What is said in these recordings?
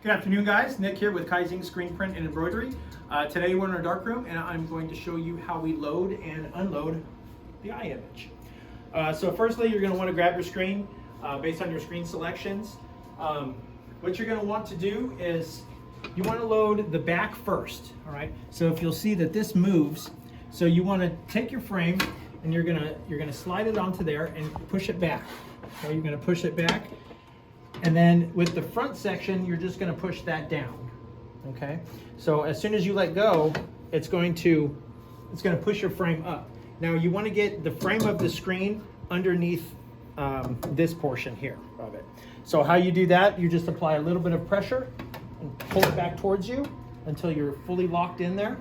Good afternoon, guys. Nick here with Kaizink Screen Print and Embroidery. Today we're in our darkroom and I'm going to show you how we load and unload the eye image. So firstly, you're going to want to grab your screen based on your screen selections. What you're going to want to do is you want to load the back first. All right. So if you'll see that this moves, so you want to take your frame and you're gonna slide it onto there and push it back. Okay, you're going to push it back. And then with the front section, you're just going to push that down. Okay, so as soon as you let go, it's going to push your frame up. Now you want to get the frame of the screen underneath this portion here of it. So how you do that, you just apply a little bit of pressure and pull it back towards you until you're fully locked in there.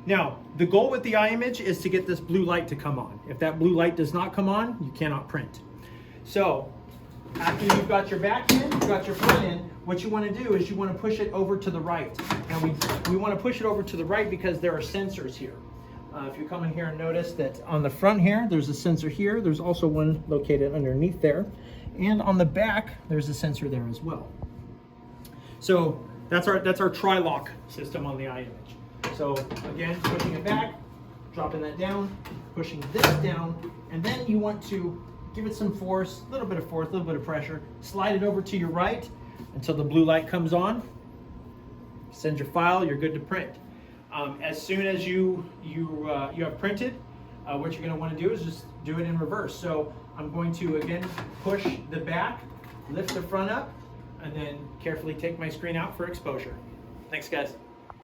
Now, the goal with the eye image is to get this blue light to come on. If that blue light does not come on, you cannot print. So after you've got your back in, you've got your front in, what you want to do is you want to push it over to the right. Now we want to push it over to the right because there are sensors here. If you come in here and notice that on the front here, there's a sensor here. There's also one located underneath there. And on the back, there's a sensor there as well. So that's our tri-lock system on the eye image. So again, pushing it back, dropping that down, pushing this down, and then you want to give it some force, a little bit of pressure, slide it over to your right until the blue light comes on. Send your file, you're good to print. As soon as you have printed, what you're going to want to do is just do it in reverse. So I'm going to again push the back, lift the front up, and then carefully take my screen out for exposure. Thanks, guys.